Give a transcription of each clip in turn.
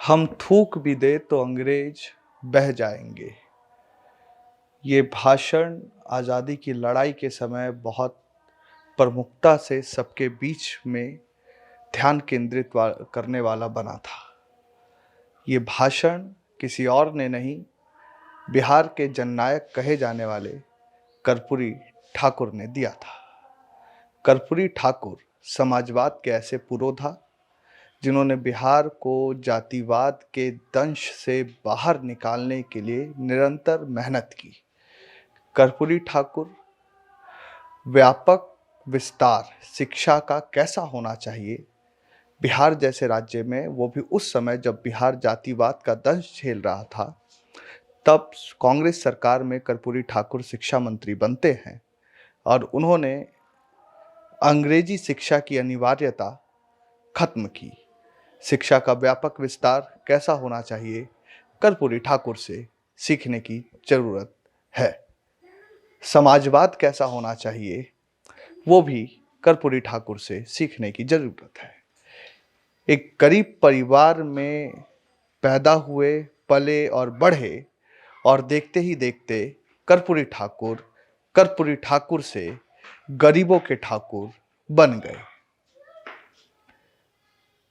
हम थूक भी दे तो अंग्रेज बह जाएंगे। ये भाषण आज़ादी की लड़ाई के समय बहुत प्रमुखता से सबके बीच में ध्यान केंद्रित करने वाला बना था। ये भाषण किसी और ने नहीं, बिहार के जननायक कहे जाने वाले कर्पूरी ठाकुर ने दिया था। कर्पूरी ठाकुर समाजवाद के ऐसे पुरोधा जिन्होंने बिहार को जातिवाद के दंश से बाहर निकालने के लिए निरंतर मेहनत की। कर्पूरी ठाकुर व्यापक विस्तार शिक्षा का कैसा होना चाहिए बिहार जैसे राज्य में, वो भी उस समय जब बिहार जातिवाद का दंश झेल रहा था, तब कांग्रेस सरकार में कर्पूरी ठाकुर शिक्षा मंत्री बनते हैं और उन्होंने अंग्रेजी शिक्षा की अनिवार्यता खत्म की। शिक्षा का व्यापक विस्तार कैसा होना चाहिए कर्पूरी ठाकुर से सीखने की जरूरत है। समाजवाद कैसा होना चाहिए वो भी कर्पूरी ठाकुर से सीखने की जरूरत है। एक गरीब परिवार में पैदा हुए, पले और बढ़े और देखते ही देखते कर्पूरी ठाकुर से गरीबों के ठाकुर बन गए।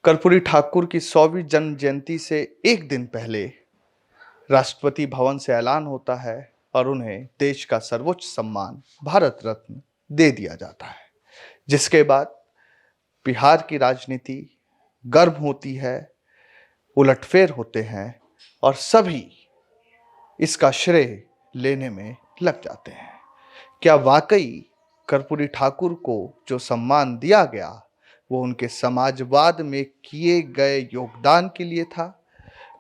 कर्पूरी ठाकुर की 100वीं जन्म जयंती से एक दिन पहले राष्ट्रपति भवन से ऐलान होता है और उन्हें देश का सर्वोच्च सम्मान भारत रत्न दे दिया जाता है, जिसके बाद बिहार की राजनीति गर्म होती है, उलटफेर होते हैं और सभी इसका श्रेय लेने में लग जाते हैं। क्या वाकई कर्पूरी ठाकुर को जो सम्मान दिया गया वो उनके समाजवाद में किए गए योगदान के लिए था?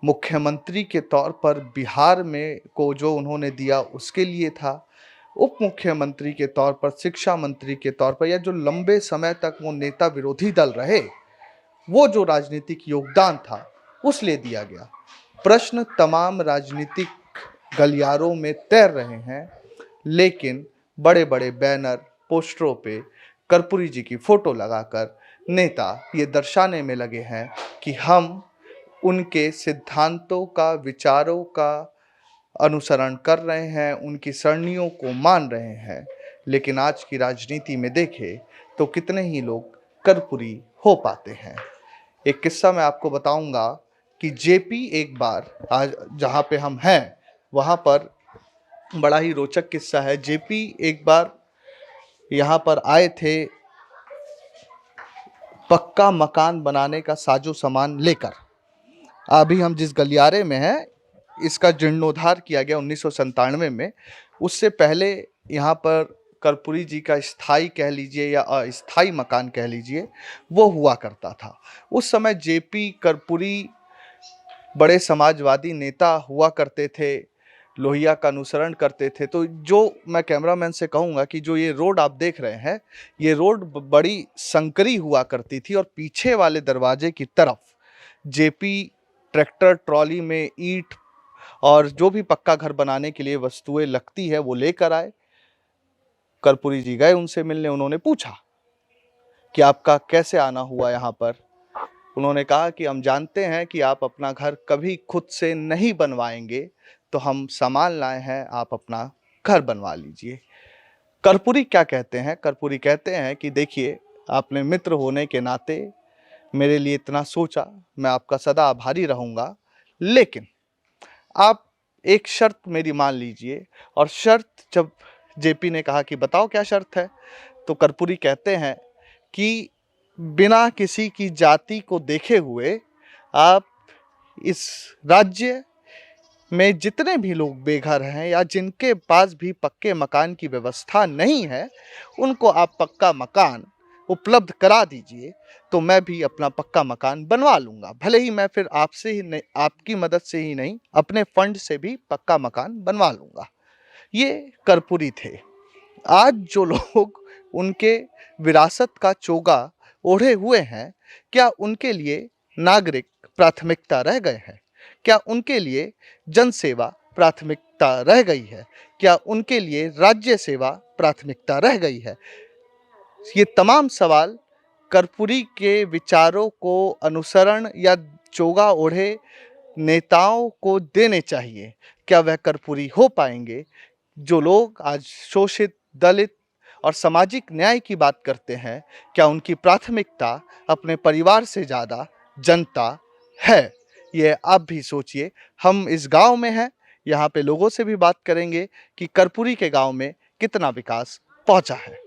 मुख्यमंत्री के तौर पर बिहार में को जो उन्होंने दिया उसके लिए था? उप मुख्यमंत्री के तौर पर, शिक्षा मंत्री के तौर पर, या जो लंबे समय तक वो नेता विरोधी दल रहे, वो जो राजनीतिक योगदान था उस लिए दिया गया? प्रश्न तमाम राजनीतिक गलियारों में तैर रहे हैं, लेकिन बड़े बड़े बैनर, पोस्टरों पे कर्पूरी जी की फोटो लगाकर नेता ये दर्शाने में लगे हैं कि हम उनके सिद्धांतों का, विचारों का अनुसरण कर रहे हैं, उनकी सरणियों को मान रहे हैं। लेकिन आज की राजनीति में देखें तो कितने ही लोग कर्पूरी हो पाते हैं। एक किस्सा मैं आपको बताऊंगा कि जेपी एक बार, आज जहाँ पे हम हैं वहाँ पर बड़ा ही रोचक किस्सा है। जेपी एक बार यहाँ पर आए थे पक्का मकान बनाने का साजो सामान लेकर। अभी हम जिस गलियारे में हैं इसका जीर्णोद्धार किया गया 1997 में। उससे पहले यहाँ पर कर्पूरी जी का स्थायी कह लीजिए या अस्थायी मकान कह लीजिए, वो हुआ करता था। उस समय जेपी कर्पूरी बड़े समाजवादी नेता हुआ करते थे, लोहिया का अनुसरण करते थे। तो जो मैं कैमरामैन से कहूँगा कि जो ये रोड आप देख रहे हैं, ये रोड बड़ी संकरी हुआ करती थी और पीछे वाले दरवाजे की तरफ जेपी ट्रैक्टर ट्रॉली में ईंट और जो भी पक्का घर बनाने के लिए वस्तुएं लगती है वो लेकर आए। कर्पूरी जी गए उनसे मिलने, उन्होंने पूछा कि आपका कैसे आना हुआ यहाँ पर। उन्होंने कहा कि हम जानते हैं कि आप अपना घर कभी खुद से नहीं बनवाएंगे, तो हम सामान लाए हैं, आप अपना घर बनवा लीजिए। कर्पूरी क्या कहते हैं? कर्पूरी कहते हैं कि देखिए, आपने मित्र होने के नाते मेरे लिए इतना सोचा, मैं आपका सदा आभारी रहूंगा, लेकिन आप एक शर्त मेरी मान लीजिए। और शर्त जब जेपी ने कहा कि बताओ क्या शर्त है, तो कर्पूरी कहते हैं कि बिना किसी की जाति को देखे हुए आप इस राज्य में जितने भी लोग बेघर हैं या जिनके पास भी पक्के मकान की व्यवस्था नहीं है, उनको आप पक्का मकान उपलब्ध करा दीजिए, तो मैं भी अपना पक्का मकान बनवा लूँगा। भले ही मैं फिर आपसे ही नहीं, आपकी मदद से ही नहीं, अपने फंड से भी पक्का मकान बनवा लूँगा। ये कर्पूरी थे। आज जो लोग उनके विरासत का चोगा ओढ़े हुए हैं, क्या उनके लिए नागरिक प्राथमिकता रह गए हैं? क्या उनके लिए जनसेवा प्राथमिकता रह गई है? क्या उनके लिए राज्य सेवा प्राथमिकता रह गई है? ये तमाम सवाल कर्पूरी के विचारों को अनुसरण या चोगा ओढ़े नेताओं को देने चाहिए। क्या वह कर्पूरी हो पाएंगे? जो लोग आज शोषित, दलित और सामाजिक न्याय की बात करते हैं, क्या उनकी प्राथमिकता अपने परिवार से ज़्यादा जनता है? ये आप भी सोचिए। हम इस गांव में हैं, यहाँ पे लोगों से भी बात करेंगे कि कर्पूरी के गांव में कितना विकास पहुंचा है।